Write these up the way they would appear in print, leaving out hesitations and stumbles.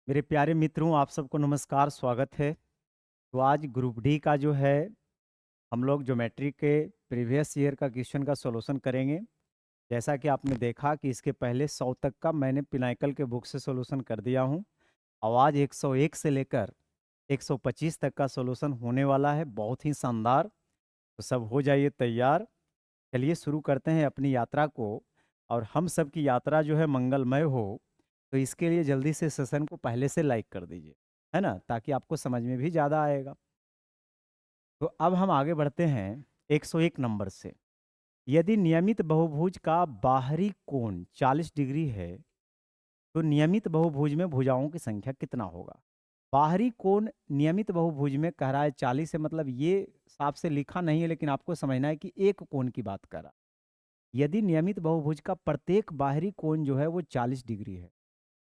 मेरे प्यारे मित्रों, आप सबको नमस्कार, स्वागत है। तो आज ग्रुप डी का जो है, हम लोग ज्योमेट्री के प्रीवियस ईयर का क्वेश्चन का सॉल्यूशन करेंगे। जैसा कि आपने देखा कि इसके पहले 100 तक का मैंने पिनाइकल के बुक से सॉल्यूशन कर दिया हूं। और आज 101 से लेकर 125 तक का सॉल्यूशन होने वाला है, बहुत ही शानदार। तो सब हो जाइए तैयार। चलिए शुरू करते हैं अपनी यात्रा को। और हम सब की यात्रा जो है मंगलमय हो, तो इसके लिए जल्दी से सेशन को पहले से लाइक कर दीजिए, है ना, ताकि आपको समझ में भी ज़्यादा आएगा। तो अब हम आगे बढ़ते हैं 101 नंबर से। यदि नियमित बहुभुज का बाहरी कोण 40 डिग्री है, तो नियमित बहुभुज में भुजाओं की संख्या कितना होगा? बाहरी कोण नियमित बहुभुज में कह रहा है 40 है, मतलब ये साफ से लिखा नहीं है, लेकिन आपको समझना है कि एक कोण की बात कर रहा है। यदि नियमित बहुभुज का प्रत्येक बाहरी कोण जो है वो 40 डिग्री है,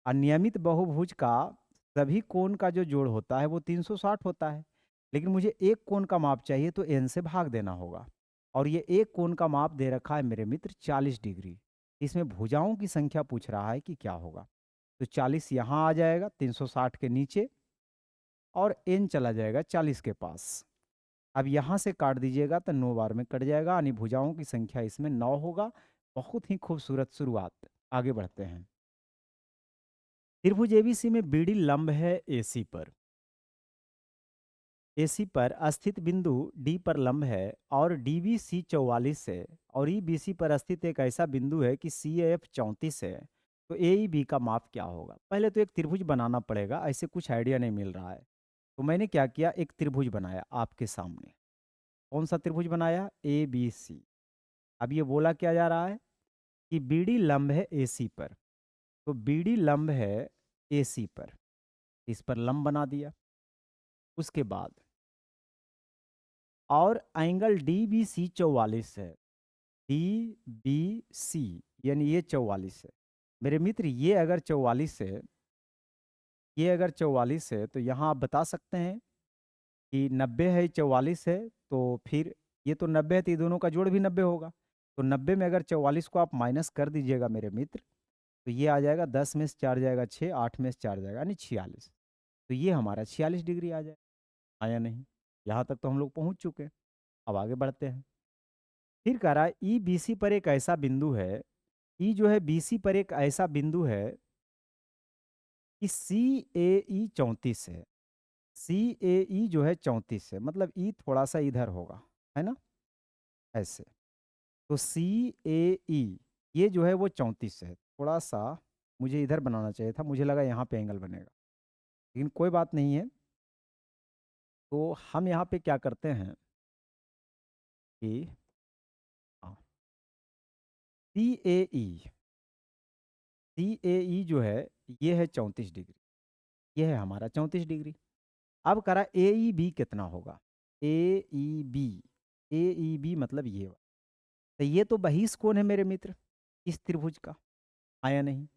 अनियमित बहुभुज का सभी कोण का जो जोड़ होता है वो 360 होता है। लेकिन मुझे एक कोण का माप चाहिए, तो n से भाग देना होगा। और ये एक कोण का माप दे रखा है मेरे मित्र 40 डिग्री। इसमें भुजाओं की संख्या पूछ रहा है कि क्या होगा। तो 40 यहाँ आ जाएगा 360 के नीचे, और n चला जाएगा 40 के पास। अब यहाँ से काट दीजिएगा तो 9 बार में कट जाएगा, यानी भुजाओं की संख्या इसमें 9 होगा। बहुत ही खूबसूरत शुरुआत। आगे बढ़ते हैं। त्रिभुज एबीसी में बीडी लंब है एसी पर। एसी पर स्थित बिंदु डी पर लंब है और डीबीसी 44 है, और ईबीसी पर स्थित एक ऐसा बिंदु है कि सीएफ 34 है। तो एईबी का माप क्या होगा? पहले तो एक त्रिभुज बनाना पड़ेगा, ऐसे कुछ आइडिया नहीं मिल रहा है। तो मैंने क्या किया, एक त्रिभुज बनाया आपके सामने। कौन सा त्रिभुज बनाया? A B C. अब ये बोला क्या जा रहा है कि बीडी लंब है एसी पर। तो बीडी लंब है एसी पर, इस पर लंब बना दिया। उसके बाद और एंगल डी बी सी 44 है। डी बी सी यानी ये 44 है मेरे मित्र। ये अगर 44 है तो यहाँ आप बता सकते हैं कि 90 है, 44 है। तो फिर ये तो 90 है, तो ये दोनों का जोड़ भी 90 होगा। तो 90 में अगर 44 को आप माइनस कर दीजिएगा मेरे मित्र, तो ये आ जाएगा 10 में से 4 जाएगा 6, 8 में से 4 जाएगा यानी 46। तो ये हमारा 46 डिग्री आ जाएगा। आया नहीं? यहाँ तक तो हम लोग पहुँच चुके हैं। अब आगे बढ़ते हैं। फिर कह रहा है ई बीसी पर एक ऐसा बिंदु है, ई जो है बीसी पर एक ऐसा बिंदु है कि सी ए ई 34 है। सी ए ई जो है 34 है, मतलब ई थोड़ा सा इधर होगा, है ना, ऐसे। तो सी ए ई ये जो है वो 34 है, थोड़ा सा मुझे इधर बनाना चाहिए था, मुझे लगा यहाँ पे एंगल बनेगा, लेकिन कोई बात नहीं है। तो हम यहाँ पे क्या करते हैं कि सी ए ई सी ए ई जो है ये है 34 डिग्री, ये है हमारा 34 डिग्री। अब करा ए ई बी कितना होगा? ए ई बी, ए ई बी मतलब ये वाला। तो ये तो बहिष कोण है मेरे मित्र इस त्रिभुज का। आया नहीं?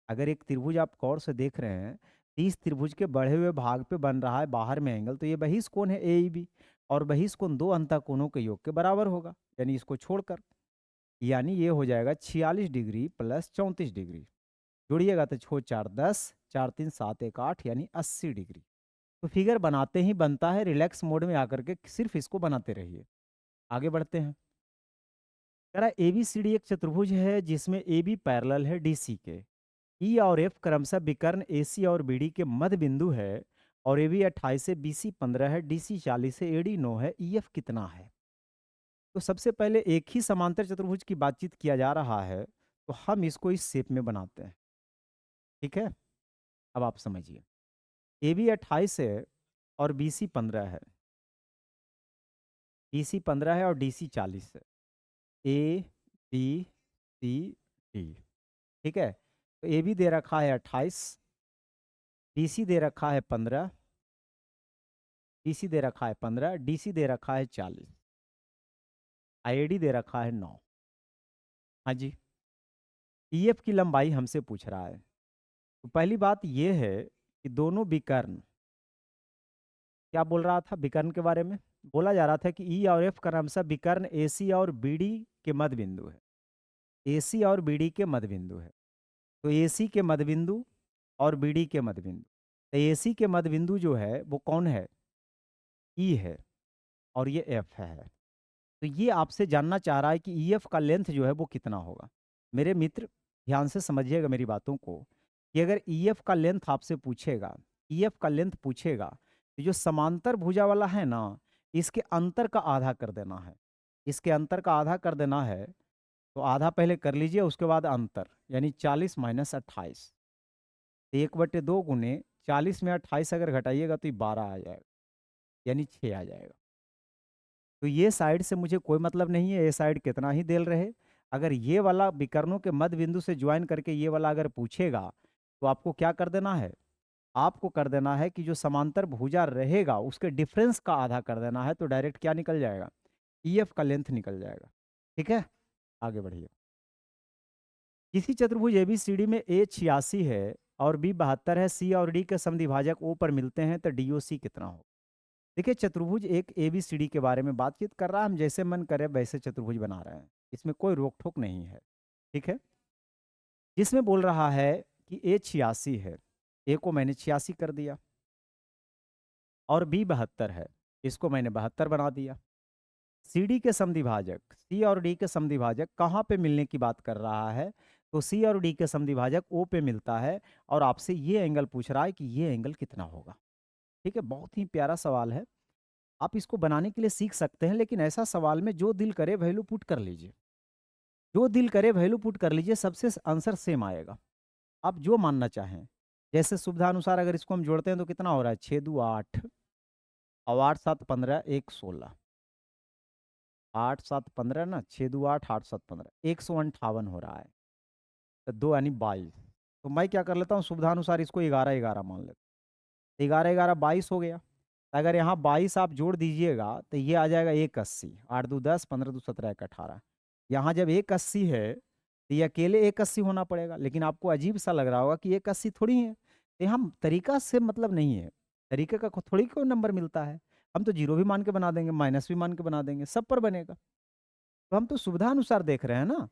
अगर एक त्रिभुज आप गौर से देख रहे हैं, तो इस त्रिभुज के बढ़े हुए भाग पे बन रहा है बाहर में एंगल, तो ये बहिष कोण है ए ई बी। और बहिष कोण दो अंतःकोणों के योग के बराबर होगा, यानी इसको छोड़कर। यानी ये हो जाएगा 46 डिग्री प्लस 34 डिग्री। जोड़िएगा तो 6 4 10, 4 3 7 1 8, यानी 80 डिग्री। तो फिगर बनाते ही बनता है, रिलैक्स मोड में आकर के सिर्फ इसको बनाते रहिए। आगे बढ़ते हैं। कह रहा है एबीसीडी एक चतुर्भुज है जिसमें ए बी पैरेलल है डीसी के। ई और एफ क्रमशः विकर्ण एसी और बीडी के मध्य बिंदु है, और ए बी 28 है, बी सी 15 है, डी सी 40 है, ए डी 9 है, ई एफ कितना है? तो सबसे पहले एक ही समांतर चतुर्भुज की बातचीत किया जा रहा है, तो हम इसको इस शेप में बनाते हैं। ठीक है, अब आप समझिए। ए बी 28 है और बी सी 15 है, बी सी 15 है और डी सी 40 है। A B C D. ठीक है, तो ए बी दे रखा है 28, बी सी दे रखा है 15, बी सी दे रखा है 15, डी सी दे रखा है 40, आई डी दे रखा है 9। हाँ जी, ई एफ की लंबाई हमसे पूछ रहा है। तो पहली बात यह है कि दोनों विकर्ण, क्या बोल रहा था विकर्ण के बारे में? बोला जा रहा था कि ई और एफ क्रमशः विकर्ण ए सी और बी डी के मध्य बिंदु है। ए सी और बी डी के मध्य बिंदु है। तो ए सी के मध्य बिंदु और बी डी के मध्य बिंदु, तो AC के मध्य बिंदु जो है वो कौन है? E है और ये F है। तो ये आपसे जानना चाह रहा है कि EF का लेंथ जो है वो कितना होगा। मेरे मित्र ध्यान से समझिएगा मेरी बातों को, कि अगर EF का लेंथ आपसे पूछेगा, EF का लेंथ पूछेगा, तो जो समांतर भुजा वाला है ना, इसके अंतर का आधा कर देना है। इसके अंतर का आधा कर देना है, तो आधा पहले कर लीजिए, उसके बाद अंतर, यानी 40 माइनस 28। 1/2 गुने 40 में 28 अगर घटाइएगा तो ये 12 आ जाएगा, यानी 6 आ जाएगा। तो ये साइड से मुझे कोई मतलब नहीं है, ये साइड कितना ही देल रहे। अगर ये वाला विकर्णों के मध्य बिंदु से ज्वाइन करके ये वाला अगर पूछेगा, तो आपको क्या कर देना है? आपको कर देना है कि जो समांतर भुजा रहेगा उसके डिफरेंस का आधा कर देना है, तो डायरेक्ट क्या निकल जाएगा? EF का लेंथ निकल जाएगा। ठीक है, आगे बढ़िए। किसी चतुर्भुज ABCD में A 86 है और B 72 है, C और D के समद्विभाजक O पर मिलते हैं, तो DOC कितना हो? देखिए, चतुर्भुज एक ABCD के बारे में बातचीत कर रहा है, हम जैसे मन करे वैसे चतुर्भुज बना रहे हैं, इसमें कोई रोक टोक नहीं है। ठीक है, जिसमें बोल रहा है कि A 86 है, A को मैंने 86 कर दिया, और B 72 है, इसको मैंने 72 बना दिया। CD के समद्विभाजक, C और D के समद्विभाजक कहाँ पे मिलने की बात कर रहा है? तो C और D के समद्विभाजक O पे मिलता है, और आपसे ये एंगल पूछ रहा है कि ये एंगल कितना होगा। ठीक है, बहुत ही प्यारा सवाल है, आप इसको बनाने के लिए सीख सकते हैं, लेकिन ऐसा सवाल में जो दिल करे वैल्यू पुट कर लीजिए। जो दिल करे वैल्यू पुट कर लीजिए, सबसे आंसर सेम आएगा। आप जो मानना चाहें, जैसे सुविधानुसार अगर इसको हम जोड़ते हैं तो कितना हो रहा है? 6 2 8 और 8 7 15 1 16। 8 7 15 ना, 6 2 8 8 7 15 158 हो रहा है, तो 2 यानी 22। तो मैं क्या कर लेता हूँ, सुविधानुसार इसको 11 11 मान लेता हूँ। 11 11 22 हो गया। अगर यहाँ 22 आप जोड़ दीजिएगा तो ये आ जाएगा 180। 8 2 10 15 2 17 1 18। यहाँ जब 180 है तो ये अकेले 180 होना पड़ेगा, लेकिन आपको अजीब सा लग रहा होगा कि 180 थोड़ी है। तो हम तरीका से मतलब नहीं है, तरीके का थोड़ी कोई नंबर मिलता है। हम तो जीरो भी मान के बना देंगे, माइनस भी मान के बना देंगे, सब पर बनेगा। तो हम तो सुविधा अनुसार देख रहे हैं ना।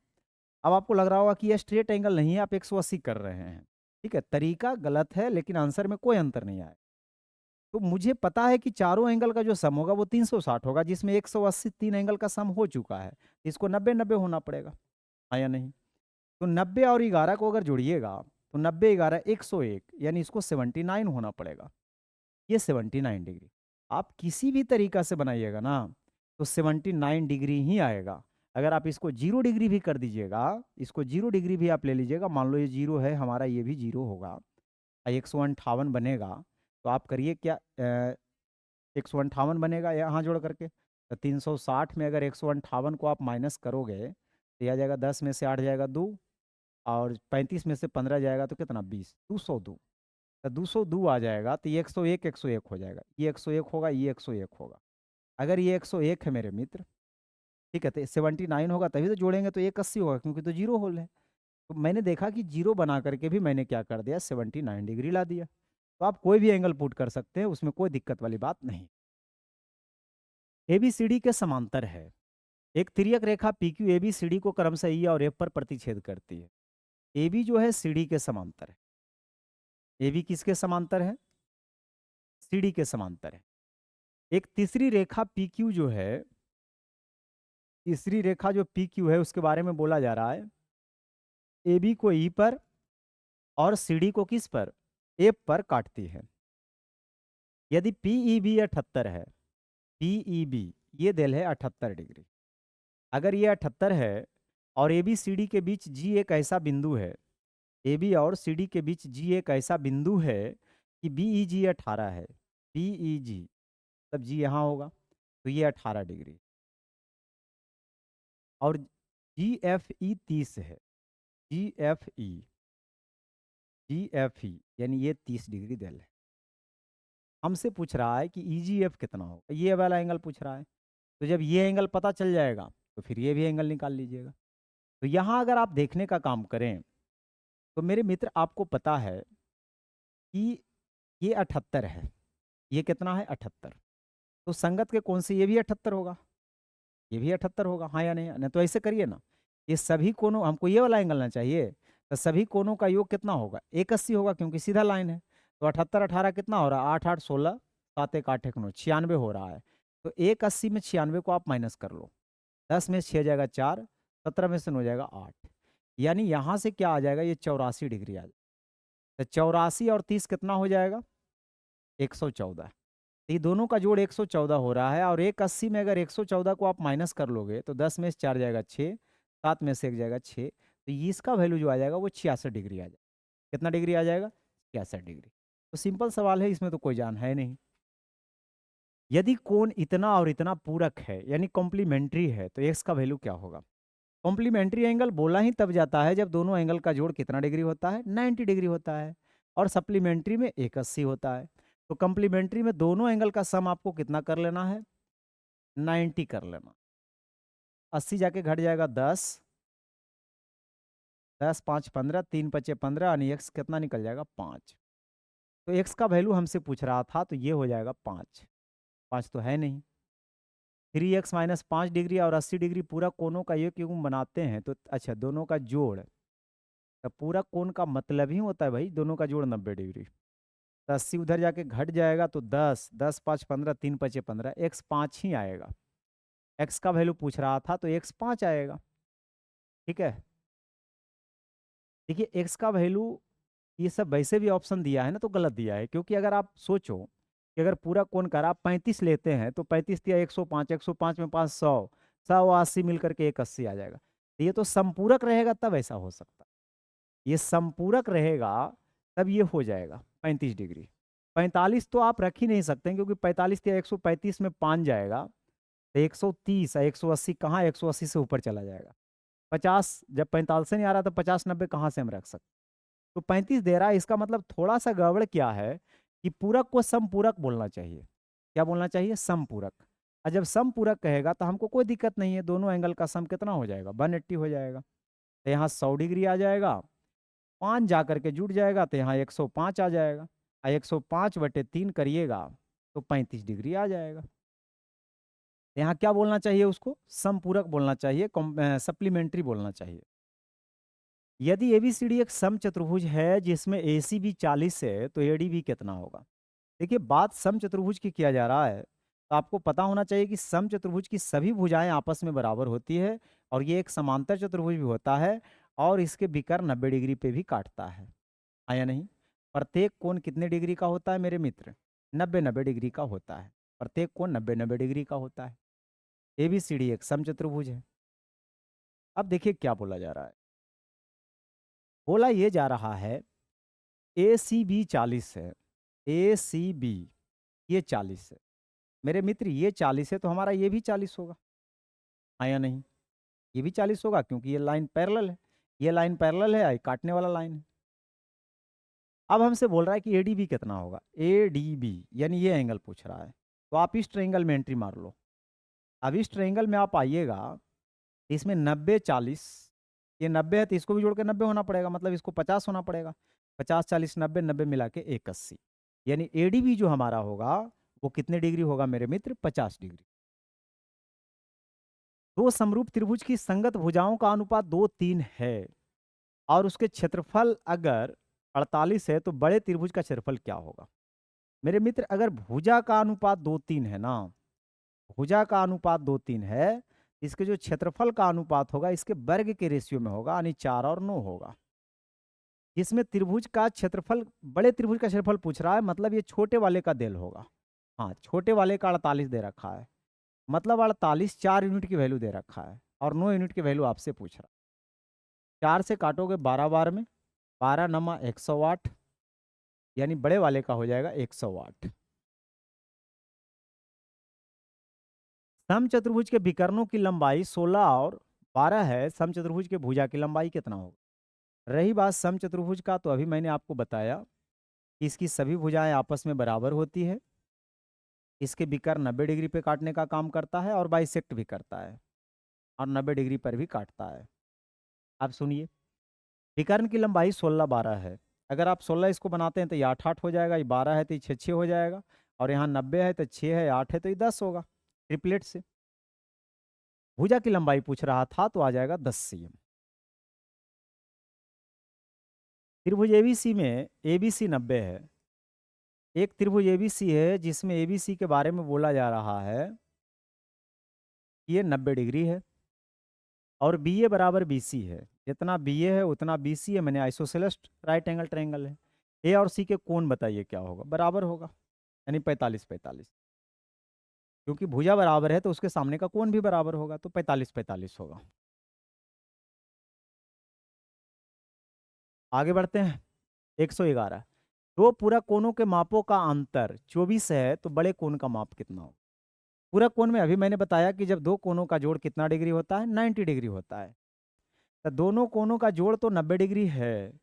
अब आपको लग रहा होगा कि ये स्ट्रेट एंगल नहीं है, आप 180 कर रहे हैं। ठीक है, तरीका गलत है, लेकिन आंसर में कोई अंतर नहीं आया। तो मुझे पता है कि चारों एंगल का जो सम होगा वो 360 होगा, जिसमें 180 3 एंगल का सम हो चुका है। इसको 90 90 होना पड़ेगा, हाँ या नहीं? तो 90 और 11 को अगर जोड़िएगा तो 90 11 101, यानी इसको 79 होना पड़ेगा। ये 79 डिग्री आप किसी भी तरीका से बनाइएगा ना, तो 79 डिग्री ही आएगा। अगर आप इसको 0 डिग्री भी कर दीजिएगा, इसको 0 डिग्री भी आप ले लीजिएगा, मान लो ये 0 है हमारा, ये भी 0 होगा, 158 बनेगा। तो आप करिए क्या, 158 बनेगा यहाँ जोड़ करके, तो 360 में अगर 158 को आप माइनस करोगे तो यह आ जाएगा, 10 में से 8 जाएगा 2, और 35 में से 15 जाएगा तो कितना, 20, 202। तो 202 आ जाएगा, तो ये 101 101 हो जाएगा, ये 101 होगा, ये 101 होगा। अगर ये 101 है मेरे मित्र, ठीक है, तो 79 होगा, तभी तो जोड़ेंगे तो 180 होगा, क्योंकि तो जीरो होल है। तो मैंने देखा कि जीरो बना करके भी मैंने क्या कर दिया, 79 डिग्री ला दिया। तो आप कोई भी एंगल पुट कर सकते हैं, उसमें कोई दिक्कत वाली बात नहीं। ABCD के समांतर है, एक तिर्यक रेखा PQ ABCD को क्रमशः E और F पर प्रतिच्छेद करती है। AB जो है CD के समांतर है। AB किसके समांतर है? CD के समांतर है। एक तीसरी रेखा PQ जो है, तीसरी रेखा जो PQ है उसके बारे में बोला जा रहा है, AB को E पर और CD को किस पर, F पर काटती है। यदि PEB 78 है, PEB ये दिल है 78 डिग्री, अगर ये 78 है और ABCD के बीच G एक ऐसा बिंदु है, AB और CD के बीच G एक ऐसा बिंदु है कि BEG 18 है, BEG तब G यहाँ होगा, तो ये 18 डिग्री, और GFE 30 है, GFE GFE यानी ये 30 डिग्री दिल है। हमसे पूछ रहा है कि EGF कितना होगा, ये वाला एंगल पूछ रहा है। तो जब ये एंगल पता चल जाएगा तो फिर ये भी एंगल निकाल लीजिएगा। तो यहाँ अगर आप देखने का काम करें तो मेरे मित्र आपको पता है कि ये 78 है, ये कितना है 78, तो संगत के कौन से, ये भी 78 होगा, ये भी 78 होगा, हाँ या नहीं? नहीं तो ऐसे करिए ना, ये सभी कोनों, हमको ये वाला एंगल ना चाहिए, तो सभी कोनों का योग कितना होगा, 180 होगा, क्योंकि सीधा लाइन है। तो 78 18 कितना हो रहा है, 8 8 16 7 1 8 1 9, 96 हो रहा है। तो 180 में 96 को आप माइनस कर लो, 10 में 6 जाएगा 4, 17 में से 9 जाएगा 8, यानी यहाँ से क्या आ जाएगा, ये 84 डिग्री आ जाएगा। तो 84 और 30 कितना हो जाएगा, 114। ये दोनों का जोड़ 114 हो रहा है, और 180 में अगर 114 को आप माइनस कर लोगे तो 10 में से 4 जाएगा 6, 7 में से 1 जाएगा 6, तो ये इसका वैल्यू जो आ जाएगा वो 66 डिग्री आ जाएगा। कितना डिग्री आ जाएगा, 66 डिग्री। तो सिंपल सवाल है, इसमें तो कोई जान है नहीं। यदि कोण इतना और इतना पूरक है यानी कॉम्प्लीमेंट्री है तो एक्स का वैल्यू क्या होगा। कॉम्प्लीमेंट्री एंगल बोला ही तब जाता है जब दोनों एंगल का जोड़ कितना डिग्री होता है, 90 डिग्री होता है, और सप्लीमेंट्री में 180 होता है। तो कॉम्प्लीमेंट्री में दोनों एंगल का सम आपको कितना कर लेना है, 90 कर लेना। 80 जाके घट जाएगा 10, 10 5 15, 3 पचे 15, यानी एक्स कितना निकल जाएगा, 5। तो एक्स का वैल्यू हमसे पूछ रहा था, तो ये हो जाएगा 5। 5 तो है नहीं। 3x माइनस 5 डिग्री और 80 डिग्री पूरा कोनों का एक युग्म बनाते हैं, तो अच्छा दोनों का जोड़, तो पूरा कोण का मतलब ही होता है भाई दोनों का जोड़ 90 डिग्री। तो 80 उधर जाके घट जाएगा, तो 10 10 5 15, 3 पचे 15, एक्स 5 ही आएगा। एक्स का वैल्यू पूछ रहा था तो एक्स 5 आएगा। ठीक है, देखिए एक्स का वैल्यू, ये सब वैसे भी ऑप्शन दिया है ना तो गलत दिया है, क्योंकि अगर आप सोचो कि अगर पूरा कोण करा आप 35 लेते हैं तो 35 दिया 105, 105 में 5 100, 100 80 मिल करके 180 आ जाएगा। तो ये तो संपूरक रहेगा तब ऐसा हो सकता है, ये संपूरक रहेगा तब ये हो जाएगा 35 डिग्री। 45 तो आप रख ही नहीं सकते हैं, क्योंकि 45 या 135 में 5 जाएगा तो 130, 180 कहाँ, 180 से ऊपर चला जाएगा। 50 जब 45 से नहीं आ रहा तो 50 90 कहाँ से हम रख सकते। तो 35 दे रहा है, इसका मतलब थोड़ा सा गड़बड़ क्या है कि पूरक को समपूरक बोलना चाहिए। क्या बोलना चाहिए, समपूरक। और जब समपूरक कहेगा तो हमको कोई दिक्कत नहीं है, दोनों एंगल का सम कितना हो जाएगा, 180 हो जाएगा। तो यहाँ 100 डिग्री आ जाएगा, 5 जा करके जुड़ जाएगा तो यहाँ 105 आ जाएगा, और 105/3 करिएगा तो 35 डिग्री आ जाएगा। यहाँ क्या बोलना चाहिए, उसको समपूरक बोलना चाहिए, सप्लीमेंट्री बोलना चाहिए। यदि एबीसीडी एक समचतुर्भुज है जिसमें एसीबी 40 है तो एडीबी कितना होगा। देखिए बात समचतुर्भुज की किया जा रहा है, तो आपको पता होना चाहिए कि समचतुर्भुज की सभी भुजाएं आपस में बराबर होती है, और ये एक समांतर चतुर्भुज भी होता है, और इसके विकर्ण 90 डिग्री पे भी काटता है। या नहीं, प्रत्येक कोण कितने डिग्री का होता है मेरे मित्र, 90 डिग्री का होता है। प्रत्येक कोण 90 डिग्री का होता है। एबीसीडी एक समचतुर्भुज है। अब देखिए क्या बोला जा रहा है, बोला ये जा रहा है ए सी बी 40 है, ए सी बी ये 40 है मेरे मित्र, ये 40 है तो हमारा ये भी 40 होगा। हाँ या नहीं, ये भी 40 होगा क्योंकि ये लाइन पैरेलल है, ये लाइन पैरेलल है, ये काटने वाला लाइन है। अब हमसे बोल रहा है कि एडीबी कितना होगा, एडीबी यानी ये एंगल पूछ रहा है। तो आप इस ट्रायंगल में एंट्री मार लो। अब इस ट्रायंगल में आप आइएगा, इसमें 90 40, ये 90 है तो इसको भी जोड़ के 90 होना पड़ेगा, मतलब इसको 50 होना पड़ेगा। 50 40 90, 90 मिला के 180, यानी एडीबी जो हमारा होगा वो कितने डिग्री होगा मेरे मित्र, 50 डिग्री। दो समरूप त्रिभुज की संगत भुजाओं का अनुपात 2 3 है, और उसके क्षेत्रफल अगर 48 है तो बड़े त्रिभुज का क्षेत्रफल क्या होगा। मेरे मित्र अगर भुजा का अनुपात 2 3 है ना, भुजा का अनुपात 2 3 है, इसके जो क्षेत्रफल का अनुपात होगा इसके वर्ग के रेशियो में होगा, यानी 4 और 9 होगा। इसमें त्रिभुज का क्षेत्रफल, बड़े त्रिभुज का क्षेत्रफल पूछ रहा है, मतलब ये छोटे वाले का देल होगा। हाँ, छोटे वाले का 48 दे रखा है, मतलब 48 4 यूनिट की वैल्यू दे रखा है, और 9 यूनिट की वैल्यू आपसे पूछ रहा है। 4 से काटोगे 12 बार में, 12 नमा 108, यानी बड़े वाले का हो जाएगा 108। समचतुर्भुज के विकर्णों की लंबाई 16 और 12 है, समचतुर्भुज के भुजा की लंबाई कितना होगा। रही बात समचतुर्भुज का, तो अभी मैंने आपको बताया कि इसकी सभी भुजाएं आपस में बराबर होती है, इसके विकर्ण 90 डिग्री पे काटने का काम करता है, और बाइसेक्ट भी करता है, और 90 डिग्री पर भी काटता है। अब सुनिए, विकर्ण की लंबाई 16 12 है। अगर आप 16 इसको बनाते हैं तो ये 8 8 हो जाएगा, ये 12 है तो ये 6 6 हो जाएगा, और यहाँ 90 है तो 6 है, 8 है तो ये 10 होगा ट्रिपलेट से। भुजा की लंबाई पूछ रहा था तो आ जाएगा 10 cm। त्रिभुज एबीसी में एबीसी 90 है, एक त्रिभुज एबीसी है जिसमें एबीसी के बारे में बोला जा रहा है कि ये 90 डिग्री है और बी ए बराबर बी सी है। जितना बी ए है उतना बी सी है, मैंने आइसोसेलेस राइट एंगल ट्रायंगल है। ए और सी के कोण बताइए क्या होगा, बराबर होगा, यानी 45-45। क्योंकि भुजा बराबर है तो उसके सामने का कोण भी बराबर होगा, तो 45-45 होगा। आगे बढ़ते हैं। 111। दो पूरा कोणों के मापों का अंतर 24 है तो बड़े कोण का माप कितना होगा? पूरा कोण में अभी मैंने बताया कि जब दो कोणों का जोड़ कितना डिग्री होता है, 90 डिग्री होता है। तो दोनों कोणों का जोड़ तो 90 डिग्री है,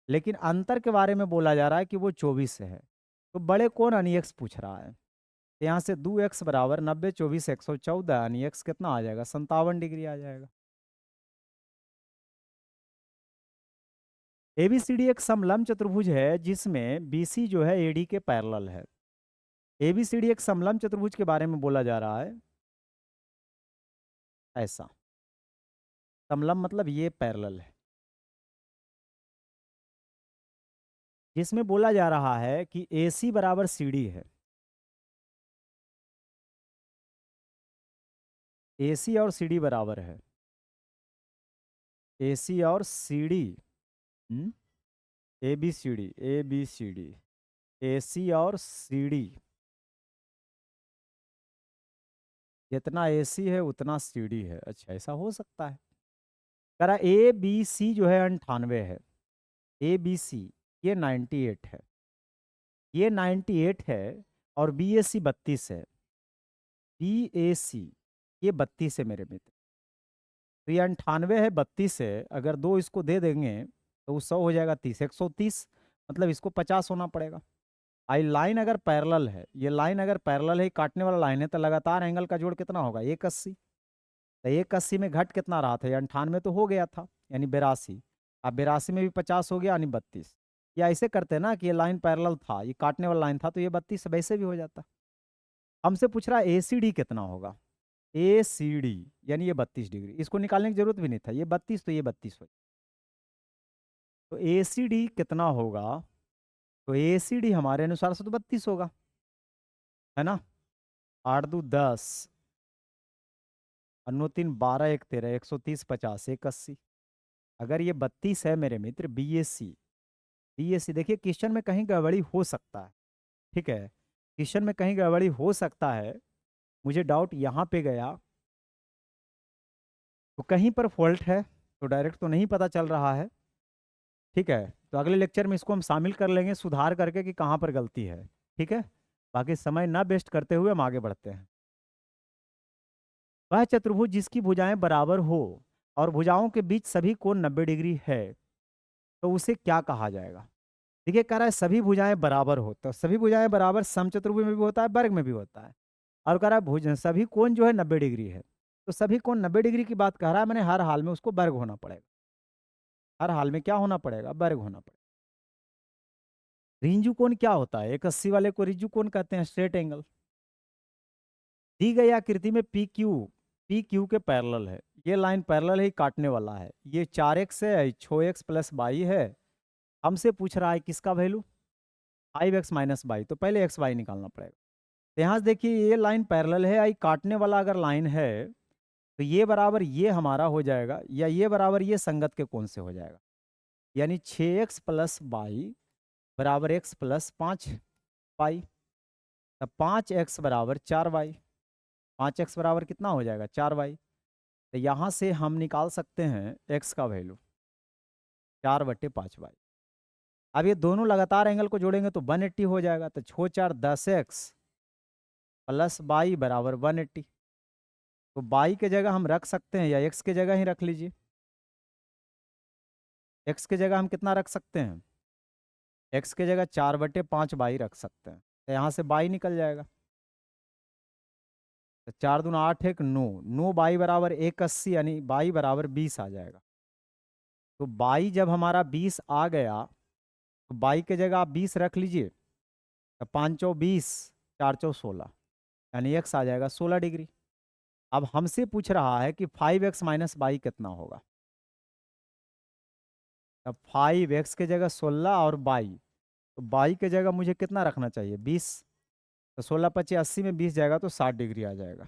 लेकिन अंतर के बारे में बोला जा रहा है कि वो 24 है। तो बड़े कोण यानी एक्स पूछ रहा है। तो यहाँ से 2x बराबर 90, 24, 114 यानी एक्स कितना आ जाएगा, 57 डिग्री आ जाएगा। एबीसीडी एक समलंब चतुर्भुज है जिसमें बीसी जो है एडी के पैरेलल है। एबीसीडी एक समलंब चतुर्भुज के बारे में बोला जा रहा है ऐसा। समलंब मतलब ये पैरेलल है, जिसमें बोला जा रहा है कि AC बराबर CD है। AC और CD बराबर है। AC और CD, A B C D, A B C D, AC और CD, जितना AC है उतना CD है। अच्छा, ऐसा हो सकता है। कह रहा ABC जो है 98 है, ABC ये 98 है, ये 98 है, और BAC 32 है, BAC ये 32 है मेरे मित्र। तो ये 98 है, 32 है, अगर दो इसको दे देंगे तो वो 100 हो जाएगा, 30, 130, मतलब इसको 50 होना पड़ेगा। आई लाइन अगर पैरेलल है, ये लाइन अगर पैरेलल है, काटने वाला लाइन है, तो लगातार एंगल का जोड़ कितना होगा, 180। तो 180 में घट कितना रहा था, ये 98 तो हो गया था यानी 82। अब 82 में भी 50 हो गया यानी 32। या ऐसे करते हैं ना कि ये लाइन पैरेलल था, ये काटने वाला लाइन था, तो ये 32 वैसे भी हो जाता। हमसे पूछ रहा है ACD कितना होगा। ACD यानी ये 32 डिग्री, इसको निकालने की जरूरत भी नहीं था, ये 32 तो ये 32 हो। तो ACD कितना होगा, तो ACD हमारे अनुसार से तो 32 होगा, है ना। 8 दूनी 10, 9 3 12, 1 13, 130, 50, 180। अगर ये 32 है मेरे मित्र, BAC देखिए क्वेश्चन में कहीं गड़बड़ी हो सकता है, ठीक है, क्वेश्चन में कहीं गड़बड़ी हो सकता है। मुझे डाउट यहाँ पे गया, तो कहीं पर फॉल्ट है, तो डायरेक्ट तो नहीं पता चल रहा है, ठीक है। तो अगले लेक्चर में इसको हम शामिल कर लेंगे सुधार करके कि कहाँ पर गलती है, ठीक है। बाकी समय ना वेस्ट करते हुए हम आगे बढ़ते हैं। वह चतुर्भुज जिसकी भुजाएं बराबर हो और भुजाओं के बीच सभी कोण 90 डिग्री है, तो उसे क्या कहा जाएगा। देखिए कह रहा है सभी भुजाएं बराबर हो, तो सभी भुजाएं बराबर समचतुर्भुज में भी होता है, वर्ग में भी होता है। और कह रहा है भुज सभी कोण जो है 90 डिग्री है, तो सभी कोण 90 डिग्री की बात कह रहा है, मैंने हर हाल में उसको वर्ग होना पड़ेगा। हर हाल में क्या होना पड़ेगा, वर्ग होना पड़ेगा। रिंजु कोण क्या होता है, एक 80 वाले को रिंजु कोण कहते हैं, स्ट्रेट एंगल। दी गई आकृति में पी क्यू के पैरेलल है, ये लाइन पैरेलल ही काटने वाला है, ये 4x है, 6x प्लस 22 है। हमसे पूछ रहा है किसका वैल्यू, 5x माइनस 22, तो पहले एक्स वाई निकालना पड़ेगा। तो यहाँ से देखिए ये लाइन पैरेलल है, आई काटने वाला अगर लाइन है, तो ये बराबर ये हमारा हो जाएगा, या ये बराबर ये संगत के कोण से हो जाएगा, यानी 6x प्लस 22 बराबर x प्लस 5y। तब 5x बराबर 4y, 5x बराबर कितना हो जाएगा, 4y। तो यहाँ से हम निकाल सकते हैं x का वैल्यू 4/5y। अब ये दोनों लगातार एंगल को जोड़ेंगे तो 180 हो जाएगा, तो 6 4 10x प्लस 22 बराबर 180। तो 22 के जगह हम रख सकते हैं, या x के जगह ही रख लीजिए। x के जगह हम कितना रख सकते हैं, x के जगह 4/5y रख सकते हैं, तो यहाँ से 22 निकल जाएगा। तो 4 दूना 8 1 9, 9 22 बराबर 180, यानी 22 बराबर 20 आ जाएगा। तो 22 जब हमारा 20 आ गया, तो 22 के जगह आप 20 रख लीजिए, तो 5 चौ 20, 4 चौ 16, यानी x आ जाएगा 16 डिग्री। अब हमसे पूछ रहा है कि 5x माइनस 22 कितना होगा। अब 5x के जगह 16 और 22, तो बाई के जगह मुझे कितना रखना चाहिए, 20। तो 16 25 80 में 20 जाएगा तो 60 डिग्री आ जाएगा।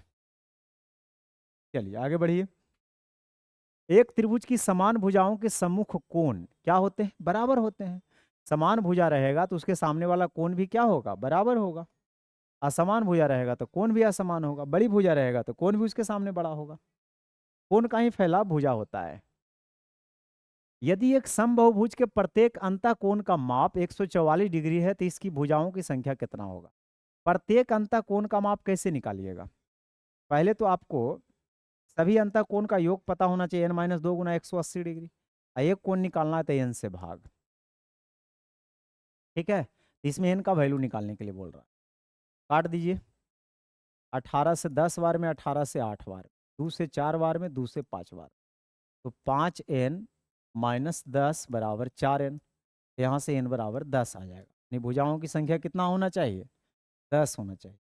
चलिए आगे बढ़िए। एक त्रिभुज की समान भुजाओं के सम्मुख कोण क्या होते हैं, बराबर होते हैं। समान भुजा रहेगा तो उसके सामने वाला कोण भी क्या होगा, बराबर होगा। असमान भुजा रहेगा तो कोण भी असमान होगा। बड़ी भुजा रहेगा तो कोण भी उसके सामने बड़ा होगा। कोण का ही फैलाव भुजा होता है। यदि एक समबाहुभुज के प्रत्येक अंतःकोण का माप 144 डिग्री है तो इसकी भुजाओं की संख्या कितना होगा। प्रत्येक अंतःकोण का माप कैसे निकालिएगा। पहले तो आपको सभी अंतःकोण का योग पता होना चाहिए, n-2 गुना 180 डिग्री। एक कोण निकालना है तो n से भाग। ठीक है, इसमें n का वैल्यू निकालने के लिए बोल रहा है। काट दीजिए। 18 से 10 बार में, 18 से 8 बार, 2 से 4 बार में, 2 से 5 बार। तो 5n माइनस 10 बराबर 4n। यहाँ से n बराबर 10 आ जाएगा। यानी भुजाओं की संख्या कितना होना चाहिए, 10 होना चाहिए।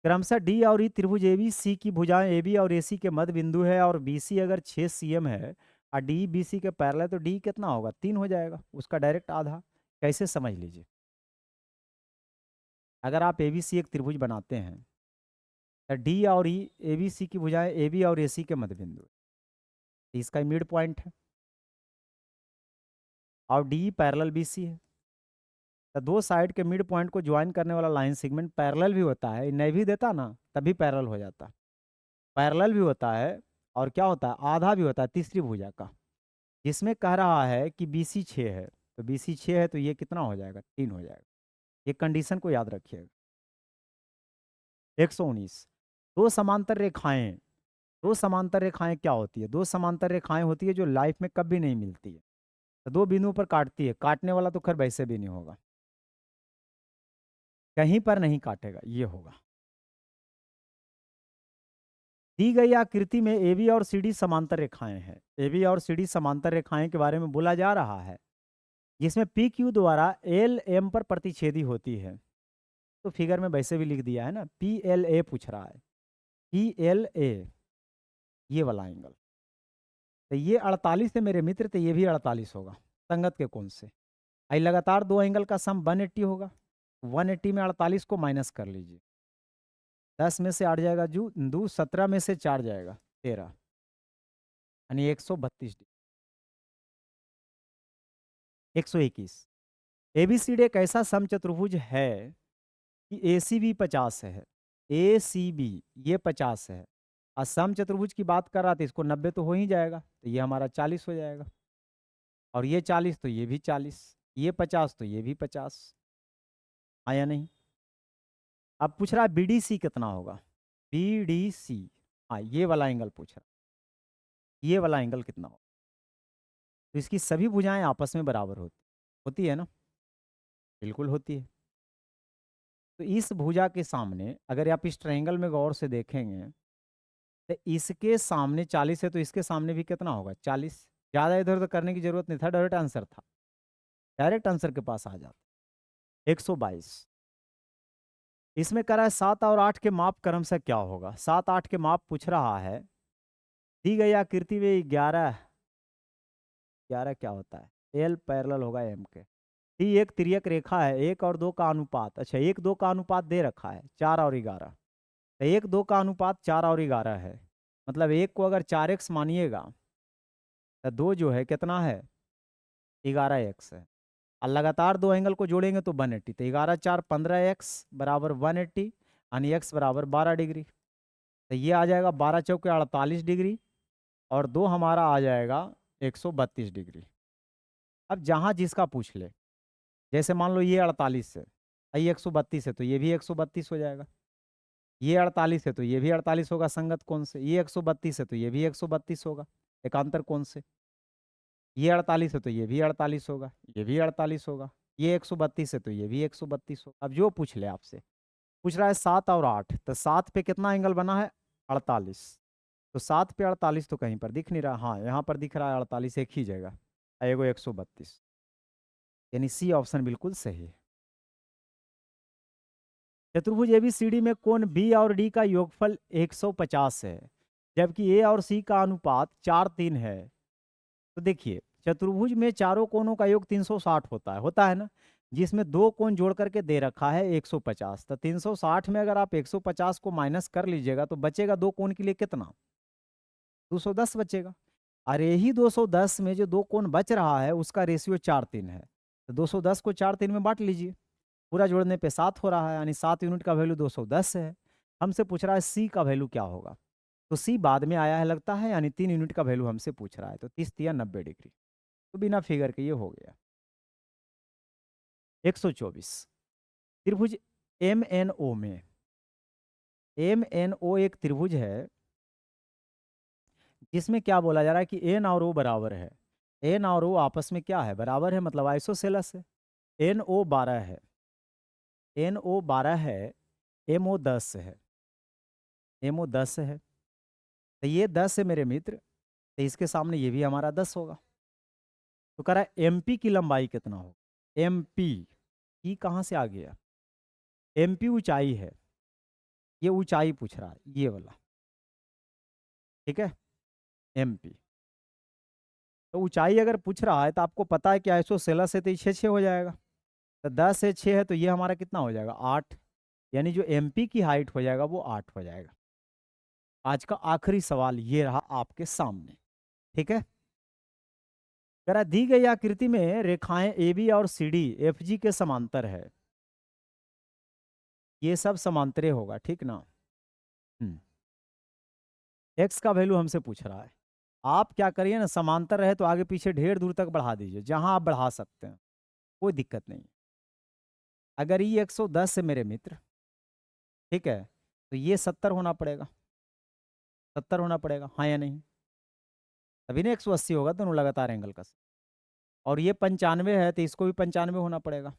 क्रमशः डी और ई त्रिभुज ए बी सी की भुजाएं ए बी और ए सी के मध्य बिंदु है और बी सी अगर 6 cm है और डी बी सी के पैरेलल है तो डी कितना होगा, 3 हो जाएगा, उसका डायरेक्ट आधा। कैसे समझ लीजिए। अगर आप ए बी सी एक त्रिभुज बनाते हैं तो डी और ई ए बी सी की भुजाएं ए बी और ए सी के मध्य बिंदु है, तो इसका मिड पॉइंट है। और डी पैरेलल बी सी है तो दो साइड के मिड पॉइंट को ज्वाइन करने वाला लाइन सेगमेंट पैरेलल भी होता है। नहीं भी देता ना तभी पैरेलल हो जाता। पैरेलल भी होता है और क्या होता है, आधा भी होता है तीसरी भुजा का। जिसमें कह रहा है कि बी सी 6 है तो बी सी 6 है तो ये कितना हो जाएगा, 3 हो जाएगा। ये कंडीशन को याद रखिएगा। 119। दो समांतर रेखाएं, दो समांतर रेखाएं क्या होती है, दो समांतर रेखाएं होती है जो लाइफ में कभी नहीं मिलती है। तो दो बिंदुओं पर काटती है, काटने वाला तो खैर वैसे भी नहीं होगा, कहीं पर नहीं काटेगा, ये होगा। दी गई आकृति में ए बी और सी डी समांतर रेखाएं हैं। ए बी और सी डी समांतर रेखाएं के बारे में बोला जा रहा है, जिसमें पी क्यू द्वारा एल एम पर प्रतिच्छेदी होती है। तो फिगर में वैसे भी लिख दिया है ना, पी एल ए पूछ रहा है, पी एल ए ये वाला एंगल। तो ये 48 है मेरे मित्र, तो ये भी 48 होगा संगत के कोण से। आई लगातार दो एंगल का सम 180 होगा। 180 में 48 को माइनस कर लीजिए। 10 में से 8 जाएगा जू दू, 17 में से 4 जाएगा 13, यानी 132 डिग्री। 121। एबीसीडी एक ऐसा समचतुर्भुज है कि ए सी बी 50 है, ए सी बी ये 50 है और समचतुर्भुज की बात कर रहा था, इसको 90 तो हो ही जाएगा, तो ये हमारा 40 हो जाएगा। और ये 40 तो ये भी 40, ये 50 तो ये भी 50। आया नहीं। अब पूछ रहा है बी डी सी कितना होगा, बी डी सी। हाँ ये वाला एंगल पूछ रहा है, ये वाला एंगल कितना होगा। तो इसकी सभी भुजाएं आपस में बराबर होती है ना, बिल्कुल होती है। तो इस भुजा के सामने अगर आप इस ट्रायंगल में गौर से देखेंगे तो इसके सामने 40 है तो इसके सामने भी कितना होगा, 40। ज़्यादा इधर उधर करने की जरूरत नहीं था, डायरेक्ट आंसर था, डायरेक्ट आंसर के पास आ जाता। 122। इसमें कह रहा है 7 और 8 के माप क्रमशः क्या होगा। 7 8 के माप पूछ रहा है। दी गई आकृति में 11 11 क्या होता है, एल पैरेलल होगा एम के। डी एक तिर्यक रेखा है, 1 और 2 का अनुपात, अच्छा 1 2 का अनुपात दे रखा है 4 और 11। तो 1 2 का अनुपात 4 और 11 है, मतलब 1 को अगर 4x मानिएगा तो 2 जो है कितना है, 11x है। और लगातार दो एंगल को जोड़ेंगे तो 180, तो 11 4 15x बराबर 180 यानी x बराबर 12 डिग्री। तो ये आ जाएगा 12 चौके 48 डिग्री और 2 हमारा आ जाएगा 132 डिग्री। अब जहाँ जिसका पूछ ले, जैसे मान लो ये 48 है, ये 132 है तो ये भी 132 हो जाएगा। ये 48 है तो ये भी 48 होगा संगत कोण से। ये 132 है तो ये भी 132 होगा एकांतर कोण से। ये 48 है तो ये भी 48 होगा, ये भी 48 होगा। ये 132 है तो ये भी 132 होगा। अब जो पूछ ले आपसे, पूछ रहा है 7 और 8, तो 7 पे कितना एंगल बना है, 48। तो 7 पे 48 तो कहीं पर दिख नहीं रहा, हाँ यहाँ पर दिख रहा है 48, एक ही जगह, एगो 132, यानी सी ऑप्शन बिल्कुल सही है। चतुर्भुज एबीसीडी में कोण बी और डी का योगफल 150 है, जबकि ए और सी का अनुपात 4 3 है। तो देखिए चतुर्भुज में चारों कोणों का योग 360 होता है ना, जिसमें दो कोण जोड़ करके दे रखा है 150। तो 360 में अगर आप 150 को माइनस कर लीजिएगा तो बचेगा दो कोण के लिए कितना, 210 बचेगा। और यही 210 में जो दो कोण बच रहा है उसका रेशियो 4:3 है। तो 210 को 4:3 में बांट लीजिए, पूरा जोड़ने पे 7 हो रहा है, यानी 7 यूनिट का वैल्यू 210 है। हमसे पूछ रहा है सी का वैल्यू क्या होगा, तो सी बाद में आया है लगता है, यानी 3 यूनिट का वैल्यू हमसे पूछ रहा है। तो 30 या 90 डिग्री, तो बिना फिगर के ये हो गया। 124 त्रिभुज एम एन ओ में, एम एन ओ एक त्रिभुज है जिसमें क्या बोला जा रहा है कि एन और ओ बराबर है। एन और ओ आपस में क्या है, बराबर है, मतलब आइसोसेलस है। एन ओ 12 है, एन ओ 12 है, एम ओ 10 है, एम ओ 10 है। तो ये 10 है मेरे मित्र, तो इसके सामने ये भी हमारा 10 होगा। तो कह रहा है एमपी की लंबाई कितना होगा। एमपी की कहाँ से आ गया, एमपी ऊंचाई है, ये ऊंचाई पूछ रहा है ये वाला, ठीक है, एमपी। तो ऊंचाई अगर पूछ रहा है तो आपको पता है कि आइसोसेलस है तो 6 हो जाएगा। तो 10 से 6 है तो ये हमारा कितना हो जाएगा, 8। यानी जो एमपी की हाइट हो जाएगा वो 8 हो जाएगा। आज का आखिरी सवाल ये रहा आपके सामने, ठीक है। जरा दी गई आकृति में रेखाएं ए बी और सी डी एफ जी के समांतर है, ये सब समांतरे होगा, ठीक ना। एक्स का वैल्यू हमसे पूछ रहा है। आप क्या करिए ना, समांतर रहे तो आगे पीछे ढेर दूर तक बढ़ा दीजिए, जहां आप बढ़ा सकते हैं, कोई दिक्कत नहीं। अगर ये 110 है मेरे मित्र, ठीक है, तो ये 70 होना पड़ेगा, 70 होना पड़ेगा, हाँ या नहीं। तभी ना 180 होगा दोनों लगातार एंगल का। और ये 95 है तो इसको भी 95 होना पड़ेगा,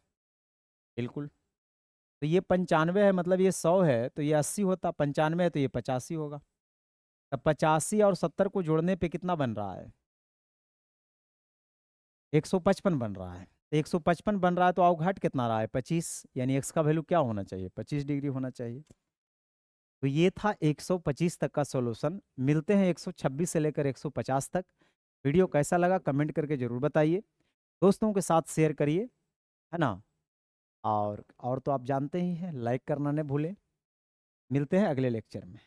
बिल्कुल। तो ये 95 है, मतलब ये 100 है तो ये 80 होता, 95 है तो ये 85 होगा। तब 85 और 70 को जोड़ने पे कितना बन रहा है, 155 बन रहा है। तो 155 बन रहा है तो अवघाट कितना रहा है, 25। यानी एक्स का वैल्यू क्या होना चाहिए, 25 डिग्री होना चाहिए। तो ये था 125 तक का सॉल्यूशन। मिलते हैं 126 से लेकर 150 तक। वीडियो कैसा लगा कमेंट करके ज़रूर बताइए, दोस्तों के साथ शेयर करिए, है ना। और तो आप जानते ही हैं, लाइक करना न भूलें। मिलते हैं अगले लेक्चर में।